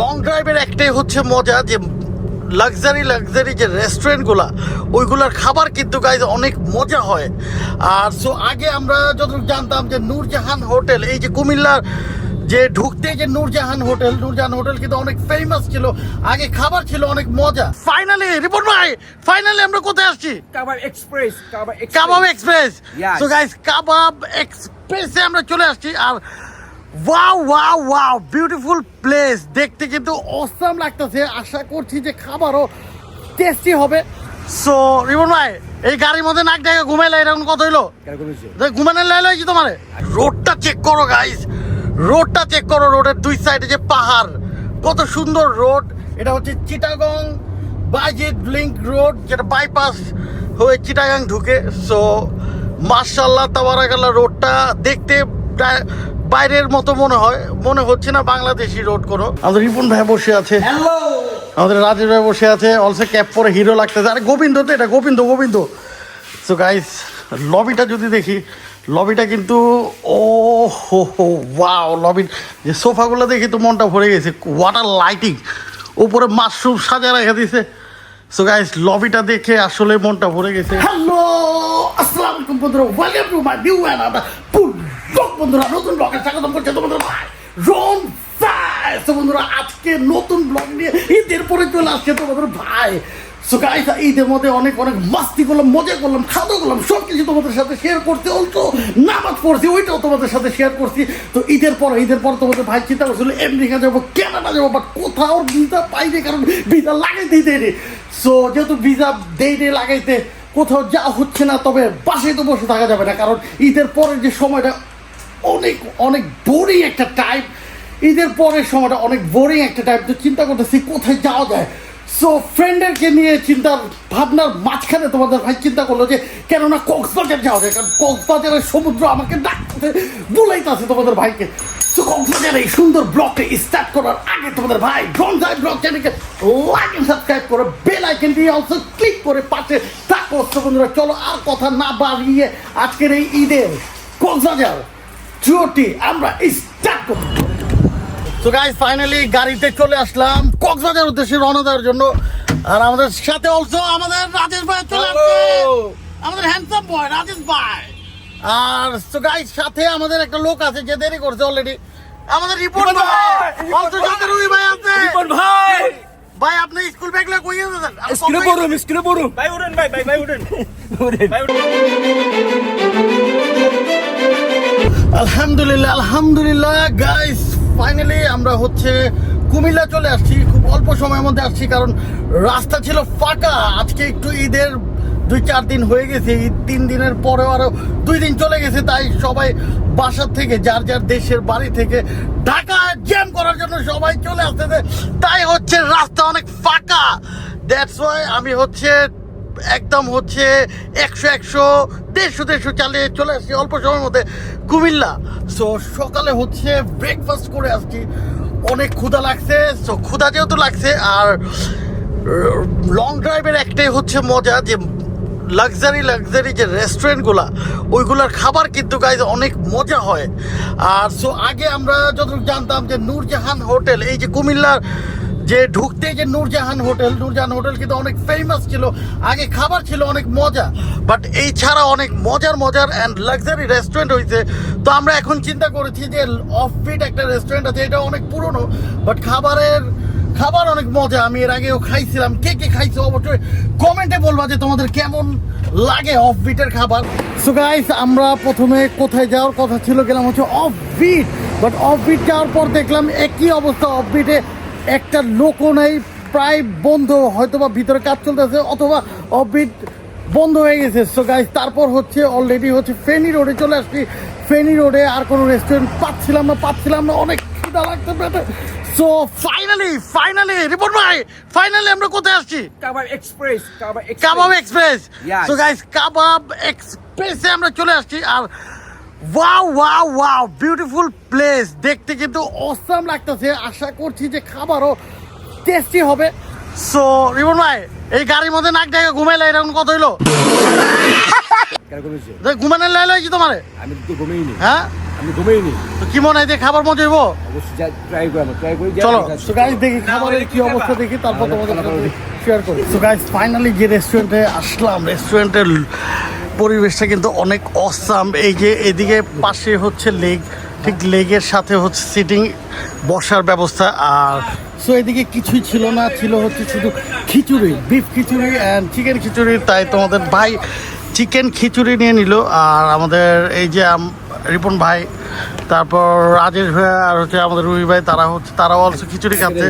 Long ড্রাইভের একটাই হচ্ছে মজা যে লাক্সারি যে রেস্টুরেন্টগুলা ওইগুলার খাবার কিন্তু গাইজ অনেক মজা হয়। আর সো আগে আমরা যতটুকু জানতাম যে নূরজাহান হোটেল, এই যে কুমিল্লার যে ঢুকতে যে নূরজাহান হোটেল কিন্তু অনেক ফেমাস ছিল, আগে খাবার ছিল অনেক মজা। ফাইনালি রিপোর্ট ভাই, ফাইনালি আমরা কোথায় আসছি? কাবাব এক্সপ্রেস। সো গাইজ কাবাব এক্সপ্রেসে আমরা চলে আসছি। আর ওয়াও বিউটিফুল প্লেস, দেখতে কিন্তু অসাম লাগতেছে। আশা করছি যে খাবারও টেস্টি হবে। সো রিপন ভাই, এই গাড়ির মধ্যে নাক ডেকে ঘুমাইলে এরকম কত হইলো? ঘুমানোর লাইল হয়েছি তোমার। রোডটা চেক করো গাইজ, রোডটা চেক করো। রোডের দুই সাইডে যে পাহাড়, কত সুন্দর রোড। এটা হচ্ছে চিটাগং বাজিদ লিংক রোড, যেটা বাইপাস হয়ে চিটাগাং ঢুকে। সো মাশাআল্লাহ তাবারাকাল্লাহ, রোডটা দেখতে বাইরের মতো মনে হচ্ছে না বাংলাদেশি রোড কোনো। আমাদের রিপন ভাই বসে আছে, আমাদের রাজেশ ভাই বসে আছে, অলসো ক্যাপ পরে হিরো লাগতেছে। আরে গোবিন্দ তো এটা, গোবিন্দ। সো গাইস লবিটা যদি দেখি, লবিটা কিন্তু ও হো ওয়াও, লবির যে সোফাগুলো দেখি তো মনটা ভরে গেছে। ওয়াটার লাইটিং, উপরে মাশরুম সাজা রেখে দিছে। সো গাইস লবিটা দেখে আসলে মনটা ভরে গেছে। হ্যালো আসসালামু আলাইকুম বন্ধুরা, welcome to my new and other বন্ধুরা, নতুন ব্লগে স্বাগতম করছে তোমাদের ভাই রন ভাই। তো বন্ধুরা, আজকে নতুন ব্লগ নিয়ে ঈদের পরে চলে আসছে তোমাদের ভাই। সো গাইস ঈদের মধ্যে অনেক মাস্তি করলাম, মজা করলাম, খাওয়া করলাম, সব কিছু তোমাদের সাথে শেয়ার করছি। অলসো নামাজ পড়ছি, ওইটাও তোমাদের সাথে শেয়ার করছি। তো ঈদের পর তোমাদের ভাই চিন্তা করছিল আমেরিকা যাবো, কানাডা যাবো, বাট কোথাও ভিসা পাইনি, কারণ ভিসা লাগাইতেই দেয়নি। সো যেহেতু ভিসা দেয়নি লাগাইতে, কোথাও যাওয়া হচ্ছে না। তবে বাসায় তো বসে থাকা যাবে না, কারণ ঈদের পরের যে সময়টা অনেক বোরিং একটা টাইম। ঈদের পরের সময়টা অনেক বোরিং একটা টাইম। তো চিন্তা করতেছি কোথায় যাওয়া যায়। সো ফ্রেন্ডদেরকে নিয়ে চিন্তার ভাবনার মাঝখানে তোমাদের ভাই চিন্তা করলো যে কেননা কক্সবাজার যাওয়া যায়, কারণ কক্সবাজারের সমুদ্র আমাকে ডাকতে বলাইতেছে তোমাদের ভাইকে। সো কক্সবাজার এই সুন্দর ব্লগটা স্টার্ট করার আগে তোমাদের ভাই রনজাই ব্লগ চ্যানেলকে লাইক এন্ড সাবস্ক্রাইব করে বেল আইকন দিয়ে অলসো ক্লিক করে পাশে থাকো। তো বন্ধুরা চলো আর কথা না বাড়িয়ে আজকের এই ঈদের কক্সবাজার ট্যুরটি আমরা স্টার্ট করব। তো গাইস ফাইনালি গাড়িতে চলে আসলাম কক্সবাজার উদ্দেশ্যে রওনা দেওয়ার জন্য। আর আমাদের সাথে অলসো আমাদের রাজেশ ভাই চলে আসছে, আমাদের হ্যান্ডসাম বয় রাজেশ ভাই। আর তো গাইস সাথে আমাদের একটা লোক আছে যে দেরি করছে অলরেডি, আমাদের রিপোর্ট ভাই। অলসো সাথে রুই ভাই আছে। রিপন ভাই, ভাই আপনি স্কুল ব্যাগলা কই গেছেন? স্কুলে পড়ো ভাই, উঠেন ভাই উঠেন। আলহামদুলিল্লাহ গাইস, ফাইনালি আমরা হচ্ছে কুমিল্লা চলে আসছি। খুব অল্প সময়ের মধ্যে আসছি, কারণ রাস্তা ছিল ফাঁকা। আজকে একটু ঈদের 2-4 দিন হয়ে গেছে, ঈদ 3 দিনের পরেও আরো 2 দিন চলে গেছে। তাই সবাই বাসার থেকে যার দেশের বাড়ি থেকে ঢাকা জ্যাম করার জন্য সবাই চলে আসতেছে। তাই হচ্ছে রাস্তা অনেক ফাঁকা। দ্যাটস ওয়াই আমি হচ্ছে একদম হচ্ছে 100-150 চালিয়ে চলে আসছি অল্প সময়ের মধ্যে কুমিল্লা। সো সকালে হচ্ছে ব্রেকফাস্ট করে আসছি, অনেক ক্ষুধা লাগছে। সো ক্ষুধা যেহেতু লাগছে, আর লং ড্রাইভের একটাই হচ্ছে মজা যে লাক্সারি যে রেস্টুরেন্টগুলা ওইগুলার খাবার কিন্তু গাইজ অনেক মজা হয়। আর সো আগে আমরা যতটুকু জানতাম যে নূরজাহান হোটেল, এই যে কুমিল্লার যে ঢুকতে যে নূরজাহান হোটেল কিন্তু অনেক ফেমাস ছিল, আগে খাবার ছিল অনেক মজা। বাট এই ছাড়া অনেক মজার অ্যান্ড লাক্সারি রেস্টুরেন্ট হয়েছে। তো আমরা এখন চিন্তা করেছি যে অফবিট একটা রেস্টুরেন্ট আছে, এটা অনেক পুরনো, বাট খাবার অনেক মজা। আমি এর আগেও খাইছিলাম। কে খাইছে অবশ্যই কমেন্টে বলবা যে তোমাদের কেমন লাগে অফবিটের খাবার। সো গাইস আমরা প্রথমে কোথায় যাওয়ার কথা ছিল, গেলাম হচ্ছে অফবিট। বাট অফবিট যাওয়ার পর দেখলাম একই অবস্থা, অফবিটে একটা লোকও নেই, প্রায় বন্ধ, হয়তোবা ভিতরে কাজ চলতেছে অথবা অফবিট বন্ধ হয়ে গেছে। সো গাইস তারপর হচ্ছে অলরেডি হচ্ছে ফেনী রোডে চলে আসছি। ফেনী রোডে আর কোনো রেস্টুরেন্ট পাচ্ছিলাম না, অনেক খিদা লাগছে পেটে। সো ফাইনালি রিপোর্ট ভাই, ফাইনালি আমরা কোথায় আসছি? কাবাব এক্সপ্রেস। সো গাইস কাবাব এক্সপ্রেসে আমরা চলে আসছি। আর ওয়াও বিউটিফুল প্লেস, দেখতে কিন্তু অসাম লাগতেছে। আশা করছি যে খাবারও টেস্টি হবে। সো রিপন ভাই, এই গাড়ির মধ্যে নাক ডেকে ঘুমাইলে এরকম কত হইলো? ঘুমানোর লাইল হয়েছি তোমার। আমি তো ঘুমাইনি। হ্যাঁ আমি ঘুমাইনি। তো কি মনে হয় যে খাবার মজা হইব? অবশ্যই ট্রাই করি। চলো সো গাইস দেখি খাবারের কি অবস্থা দেখি, তারপর তোমাদের সাথে শেয়ার করি। সো গাইস ফাইনালি যে রেস্টুরেন্টে আসলাম, রেস্টুরেন্টের পরিবেশটা কিন্তু অনেক অসাম। এই যে এদিকে পাশে হচ্ছে লেগ, ঠিক লেগের সাথে হচ্ছে সিটিং বসার ব্যবস্থা। আর সো এদিকে কিছুই ছিল না, ছিল হচ্ছে শুধু খিচুড়ি, বিফ খিচুড়ি অ্যান্ড চিকেন খিচুড়ি। তাই তোমাদের ভাই চিকেন খিচুড়ি নিয়ে নিল। আর আমাদের এই যে রিপন ভাই, তারপর রাজেশ ভাই আর হচ্ছে আমাদের রুই ভাই, তারাও অলসো খিচুড়ি খাচ্ছে।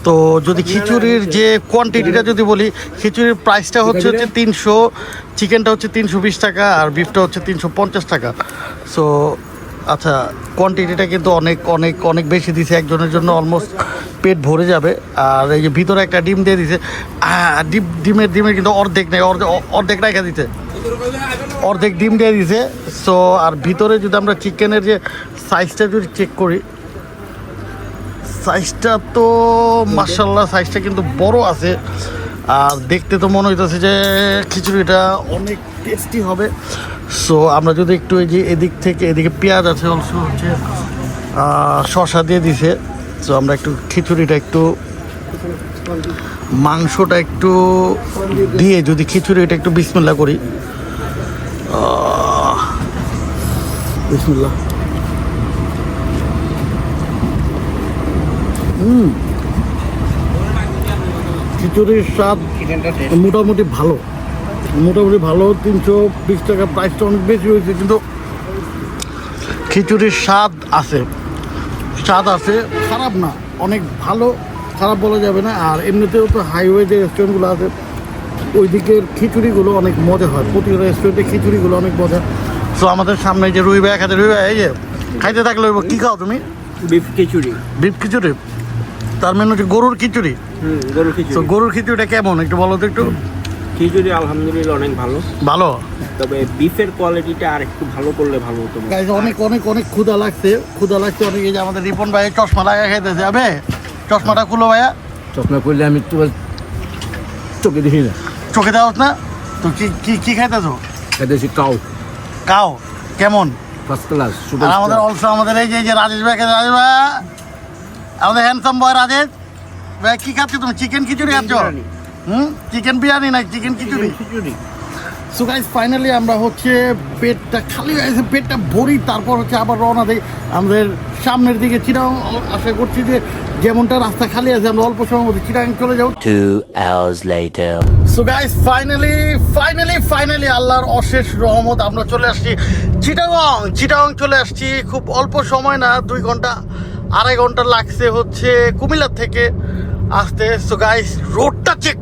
তো যদি খিচুড়ির যে কোয়ান্টিটিটা যদি বলি, খিচুড়ির প্রাইসটা হচ্ছে 300, চিকেনটা হচ্ছে 320 টাকা আর বিফটা হচ্ছে 350 টাকা। সো আচ্ছা, কোয়ান্টিটিটা কিন্তু অনেক অনেক অনেক বেশি দিছে, একজনের জন্য অলমোস্ট পেট ভরে যাবে। আর এই যে ভিতরে একটা ডিম দিয়ে দিছে, ডিমের কিন্তু অর্ধেক নেই, অর্ধেক রেখে দিতে, অর্ধেক ডিম দিয়ে দিছে। সো আর ভিতরে যদি আমরা চিকেনের যে সাইজটা যদি চেক করি, সাইজটা তো মাশাআল্লাহ সাইজটা কিন্তু বড় আছে। আর দেখতে তো মনে হইতেছে যে খিচুড়িটা অনেক টেস্টি হবে। সো আমরা যদি একটু এই যে এদিক থেকে এদিকে পেঁয়াজ আছে, অলসো হচ্ছে শসা দিয়ে দিছে। সো আমরা একটু খিচুড়িটা একটু মাংসটা একটু দিয়ে যদি খিচুড়িটা একটু বিসমিল্লাহ করি। বিসমিল্লাহ। খিচুড়ির স্বাদ মোটামুটি ভালো, 320 টাকা প্রাইসটা অনেক বেশি হয়েছে, কিন্তু খিচুড়ির স্বাদ আছে, খারাপ না, অনেক ভালো, খারাপ বলা যাবে না। আর এমনিতেও তো হাইওয়ে যে রেস্টুরেন্টগুলো আছে ওই দিকের খিচুড়িগুলো অনেক মজা হয়, প্রতি রেস্টুরেন্টের খিচুড়িগুলো অনেক মজা। সো আমাদের সামনে যে রুই ভাই খাতে, রুই ভাই এই যে খাইতে থাকলে কী খাও তুমি? বিফ খিচুড়ি। বিফ খিচুড়ি, তার মানে হচ্ছে গরুর খিচুড়ি। গরুর খিচুড়ি। তো গরুর খিচুড়িটা কেমন একটু বলো তো একটু। খিচুড়ি আলহামদুলিল্লাহ অনেক ভালো, তবে বিফের কোয়ালিটিটা আর একটু ভালো করলে ভালো হতো। গাইস অনেক অনেক অনেক ক্ষুধা লাগছে অনেক। এই যে আমাদের রিপন ভাই চশমা লাগায় খাইতেছে, যাবে চশমাটা খুলো ভাইয়া। চশমা করলে আমি তো চোখে দেখি না। চোখে দেওয়া না তো কি খাইতেছো? খাইতেছি কাও কেমন? First class. আর আমাদের অলসো আমাদের এই যে রাজেশ ভাই খাইতে, রাজেশ ভাই আমাদের হ্যান্ডসাম বয় রাজেশ ভাই, কি খাচ্ছ তুমি? চিকেন খিচুড়ি খাচ্ছ? চিকেন বিরিয়ানি না চিকেন খিচুড়ি? সো গাইস ফাইনালি আমরা হচ্ছে পেটটা খালি হয়েছে, পেটটা ভরি, তারপর হচ্ছে আবার রওনা দিই আমাদের সামনের দিকে চিটাগাং। আশা করছি যে যেমনটা রাস্তা খালি আছে আমরা অল্প সময়ের মধ্যে চিটাগাং চলে যাবো। 2 hours later. So guys finally আল্লাহর অশেষ রহমত আমরা চলে আসছি চিটাগাং চলে আসছি। খুব অল্প সময় না, 2 ঘন্টা 2.5 ঘন্টা লাগছে হচ্ছে কুমিল্লা থেকে আসতে। সো গাইস রোডটা চেক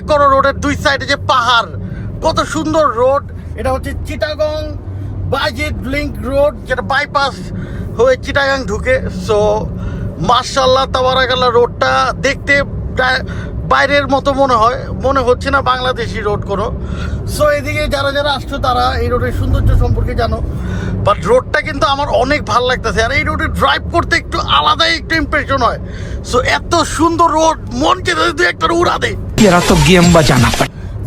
করো, রোডের 2 সাইডে যে পাহাড়, কত সুন্দর রোড। এটা হচ্ছে চিটাগাং বাজিদ লিংক রোড, যেটা বাইপাস হয়ে চিটাগাং ঢুকে। সো মাশাআল্লাহ তাবারাকাল্লাহ, রোডটা দেখতে বাইরের মতো মনে হচ্ছে না বাংলাদেশি রোড কোনো। সো এদিকে যারা আসছো তারা এই রোডের সৌন্দর্য সম্পর্কে জানো, বাট রোডটা কিন্তু আমার অনেক ভালো লাগতেছে। আর এই রোডে ড্রাইভ করতে একটু আলাদাই একটু ইমপ্রেশন হয়। সো এত সুন্দর রোড, মনকে যদি একটা উড়া দেয়। এরা তো গেম বাজানা।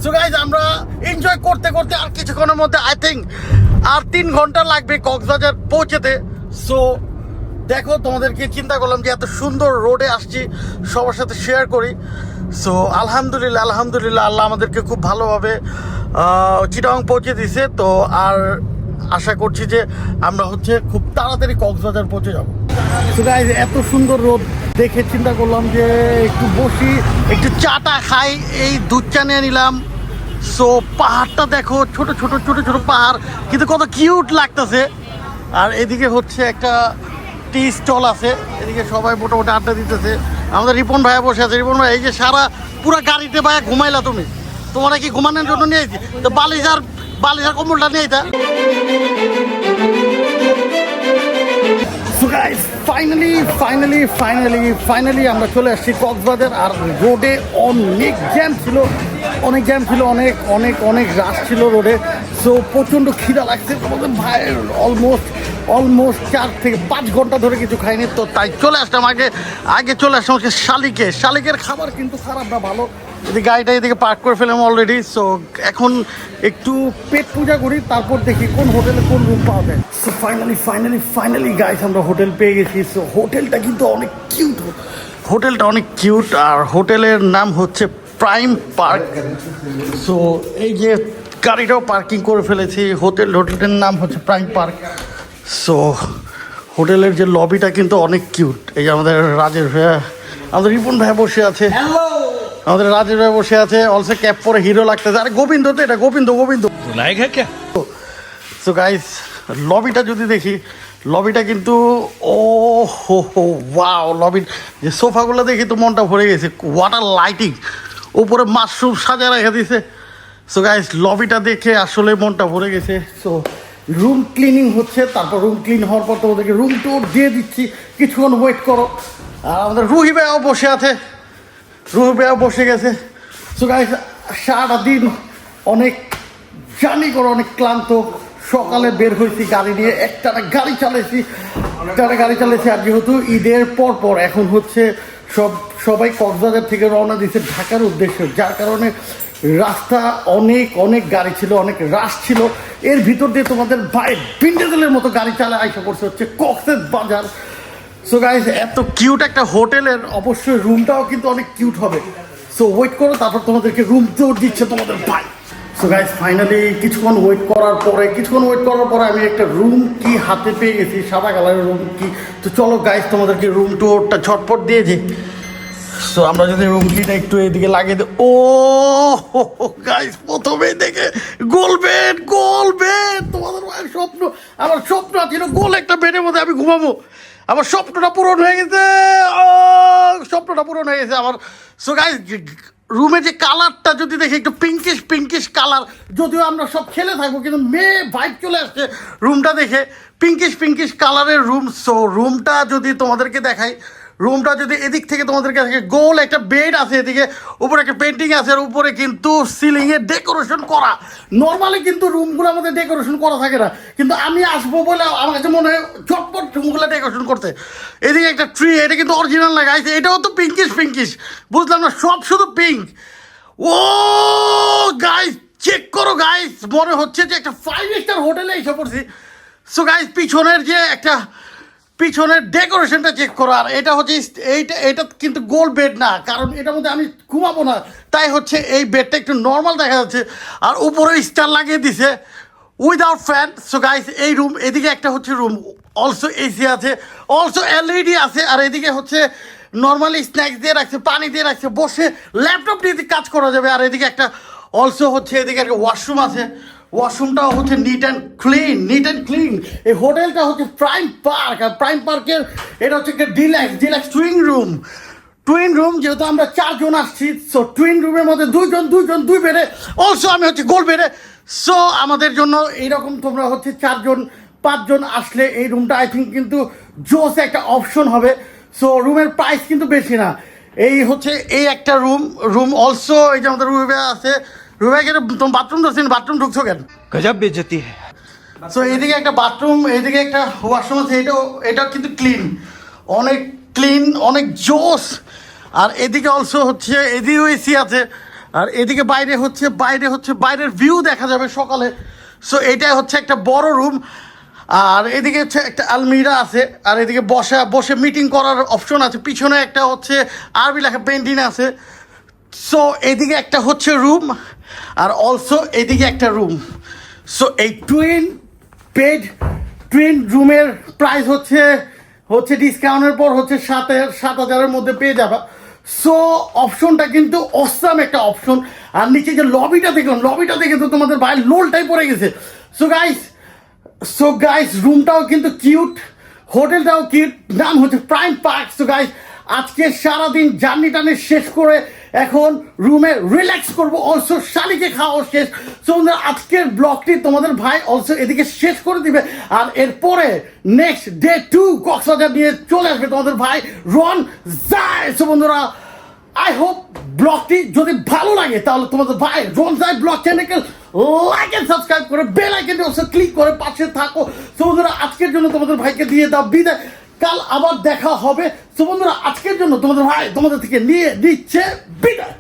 সো গাইজ আমরা এনজয় করতে আর কিছুক্ষণের মধ্যে আই থিঙ্ক আর 3 ঘন্টা লাগবে কক্সবাজার পৌঁছতে। সো দেখো, তোমাদেরকে চিন্তা করলাম যে এত সুন্দর রোডে আসছি, সবার সাথে শেয়ার করি। সো আলহামদুলিল্লাহ আল্লাহ আমাদেরকে খুব ভালোভাবে চিটাগাং পৌঁছে দিছে। তো আর আশা করছি যে আমরা হচ্ছে খুব তাড়াতাড়ি কক্সবাজার পৌঁছে যাবো। সো গাইজ এত সুন্দর রোড দেখে চিন্তা করলাম যে একটু বসি, একটু চাটা খাই, এই দুধ চা নিয়ে নিলাম। সো পাহাড়টা দেখো, ছোট ছোট পাহাড়, কিন্তু কত কিউট লাগতেছে। আর এদিকে হচ্ছে একটা টি স্টল আছে, এদিকে সবাই মোটামুটি আড্ডা দিতেছে। আমাদের রিপন ভাইয়া বসে আছে। রিপন ভাই এই যে সারা পুরো গাড়িতে ভাইয়া ঘুমাইলা তুমি, তোমরা কি ঘুমানোর জন্য নিয়ে আসছি? তো বালিশ আর কম্বলটা নিয়ে আইতা। ফাইনালি আমরা চলে আসছি কক্সবাজার। আর রোডে অনেক জ্যাম ছিল, অনেক রাশ ছিল রোডে। সো প্রচণ্ড খিদা লাগছে আমাদের ভাইয়ের, অলমোস্ট 4 থেকে 5 ঘন্টা ধরে কিছু খাইনি। তো তাই চলে আসলাম আগে চলে আসলাম হচ্ছে শালিকের খাবার কিন্তু খারাপ না, ভালো। এদিকে গাড়িটা এদিকে পার্ক করে ফেলাম অলরেডি। সো এখন একটু পেট পূজা করি, তারপর দেখি কোন হোটেলে কোন রুম পাওয়া যায়। সো ফাইনালি গাইস আমরা হোটেল পেয়ে গেছি। সো হোটেলটা কিন্তু অনেক কিউট, হোটেলটা অনেক কিউট। আর হোটেলের নাম হচ্ছে প্রাইম পার্ক। সো এই যে গাড়িটাও পার্কিং করে ফেলেছি, হোটেলটার নাম হচ্ছে প্রাইম পার্ক। সো হোটেলের যে লবিটা কিন্তু অনেক কিউট। এই যে আমাদের রাজের ভাইয়া, আমাদের রিপন ভাইয়া বসে আছে, আমাদের রাজের ভাইয়া বসে আছে, অলসো ক্যাপ পরে হিরো লাগতেছে। আরে গোবিন্দ তো এটা, গোবিন্দ সো গাইস লবিটা যদি দেখি, লবিটা কিন্তু ও হো হো ওয়াও, লবির যে সোফাগুলো দেখি তো মনটা ভরে গেছে। ওয়াটার লাইটিং, উপরে মাশরুম সাজা রেখে দিছে। সো গাইস লবিটা দেখে আসলে মনটা ভরে গেছে। সো রুম ক্লিনিং হচ্ছে, তারপর রুম ক্লিন হওয়ার পর তোমাদেরকে রুম টুর দিয়ে দিচ্ছি, কিছুক্ষণ ওয়েট করো। আর আমাদের রুহি ভাইয়াও বসে আছে, রুহি ভাইয়াও বসে গেছে। সো গাইস সারাটা দিন অনেক জার্নি করে অনেক ক্লান্ত, সকালে বের হয়েছি গাড়ি নিয়ে, একটানা গাড়ি চালাইছি। আর যেহেতু ঈদের পর এখন হচ্ছে সবাই কক্সবাজার থেকে রওনা দিয়েছে ঢাকার উদ্দেশ্যে, যার কারণে রাস্তা অনেক গাড়ি ছিল, অনেক রাশ ছিল। এর ভিতর দিয়ে তোমাদের ভাই বিন্ডেজেলের মতো গাড়ি চালায় আইসা করছে হচ্ছে কক্সবাজার। সো গাইস এত কিউট একটা হোটেলের অবশ্যই রুমটাও কিন্তু অনেক কিউট হবে। সো ওয়েট করো, তারপর তোমাদেরকে রুম টুর দিচ্ছে তোমাদের ভাই। সো গাইস ফাইনালি কিছুক্ষণ ওয়েট করার পরে আমি একটা রুম কি হাতে পেয়ে গেছি, সাদা কালারের রুম কি। তো চলো গাইস তোমাদেরকে রুম টুরটা ঝটপট দিয়েছি। সো আমরা যদি রুম কিটা একটু এদিকে লাগিয়ে দিই, ও গাইস প্রথমেই দেখে গোল বেড তোমাদের ভাইয়ের স্বপ্ন, আমার স্বপ্ন ছিল গোল একটা বেডের মধ্যে আমি ঘুমাবো। আমার স্বপ্নটা পূরণ হয়ে গেছে, আমার। সো গাইস রুমের যে কালারটা যদি দেখি একটু পিঙ্কিশ কালার, যদিও আমরা সব খেলে থাকবো কিন্তু মেয়ে ভাইব চলে আসছে রুমটা দেখে, পিঙ্কিশ কালারের রুম। সো রুমটা যদি তোমাদেরকে দেখাই, রুমটা যদি এদিক থেকে তোমাদেরকে দেখে, গোল একটা বেড আছে, এদিকে উপরে একটা পেন্টিং আছে, আর উপরে কিন্তু সিলিংয়ে ডেকোরেশন করা। নর্মালি কিন্তু রুমগুলো আমাদের ডেকোরেশন করা থাকে না, কিন্তু আমি আসবো বলে আমার কাছে মনে হয় ঝটপট রুমগুলো ডেকোরেশন করতে। এদিকে একটা ট্রি, এটা কিন্তু অরিজিনাল লাগাইছে, এটাও তো পিঙ্কিশ, বুঝলাম না, সব শুধু পিঙ্ক। ও গাইস চেক করো গাইস, মনে হচ্ছে যে একটা 5 স্টার হোটেলে এসে পড়ছি। সো গাইস পিছনের ডেকোরেশনটা চেক করো। আর এটা হচ্ছে এটা কিন্তু গোল বেড না, কারণ এটার মধ্যে আমি ঘুমাবো না, তাই হচ্ছে এই বেডটা একটু নর্মাল দেখা যাচ্ছে। আর উপরে স্টার লাগিয়ে দিছে উইদাউট ফ্যান। সো গাইস এই রুম, এদিকে একটা হচ্ছে রুম, অলসো এসি আছে, অলসো এলইডি আছে। আর এদিকে হচ্ছে নর্মালি স্ন্যাক্স দিয়ে রাখছে, পানি দিয়ে রাখছে, বসে ল্যাপটপ দিয়ে কাজ করা যাবে। আর এদিকে একটা অলসো হচ্ছে এদিকে একটা ওয়াশরুম আছে, ওয়াশরুমটাও হচ্ছে নিট অ্যান্ড ক্লিন। এই হোটেলটা হচ্ছে প্রাইম পার্ক, আর প্রাইম পার্কের এটা হচ্ছে একটা ডিলাক্স টুইন রুম। যেহেতু আমরা 4 জন আসছি, সো টুইন রুমের মধ্যে 2 জন 2 বেডে, অলসো আমি হচ্ছে গোল বেডে। সো আমাদের জন্য এইরকম তোমরা হচ্ছে 4 জন 5 জন আসলে এই রুমটা আই থিঙ্ক কিন্তু জোস একটা অপশন হবে। সো রুমের প্রাইস কিন্তু বেশি না। এই হচ্ছে এই একটা রুম অলসো এই যে আমাদের রুমে আছে। রুমে তোমার বাথরুম ঢুকছো কেন? গজব বেজতি হ্যায়। সো এইদিকে একটা বাথরুম, এইদিকে একটা ওয়াশরুম আছে, এটাও কিন্তু ক্লিন, অনেক জোস। আর এদিকে অলসো হচ্ছে এদিকেও এসি আছে। আর এদিকে বাইরে হচ্ছে বাইরের ভিউ দেখা যাবে সকালে। সো এটাই হচ্ছে একটা বড় রুম। আর এদিকে হচ্ছে একটা আলমিরা আছে, আর এদিকে বসে মিটিং করার অপশন আছে। পিছনে একটা হচ্ছে আরবি লেখা পেন্টিং আছে। সো এদিকে একটা হচ্ছে রুম, আর অলসো এদিকে একটা রুম। সো এই টুইন রুমের প্রাইস হচ্ছে ডিসকাউন্টের পর হচ্ছে 7,000-এর মধ্যে পেয়ে যাবা। সো অপশনটা কিন্তু অসাম একটা অপশন। আর নিচে যে লবিটা দেখে তো তোমাদের ভাইয়ের লোলটাই পড়ে গেছে। সো গাইস রুমটাও কিন্তু কিউট, হোটেলটাও কিউট, নাম হচ্ছে প্রাইম পার্ক। সো গাইস আজকে সারাদিন জার্নি শেষ করে এখন রুমে রিল্যাক্স করবো, অলসো শালিকে খাওয়া শেষ। সো আজকের ব্লগটি তোমাদের ভাই অলসো এদিকে শেষ করে দিবে। আর এরপরে নেক্সট ডে 2 কক্সবাজার নিয়ে চলে আসবে তোমাদের ভাই রন যায়। সো বন্ধুরা আই হোপ ব্লগটি যদি ভালো লাগে তাহলে তোমাদের ভাই রন যায় ব্লগ চ্যানেলকে লাইক এন্ড সাবস্ক্রাইব করে বেল আইকনটি অবশ্য ক্লিক করে পাশে থাকো। সো বন্ধুরা আজকের জন্য তোমাদের ভাইকে দিয়ে দাও বিদায়, কাল আবার দেখা হবে। সো বন্ধুরা আজকের জন্য তোমাদের ভাই তোমাদের থেকে নিয়ে দিচ্ছে বিদায়।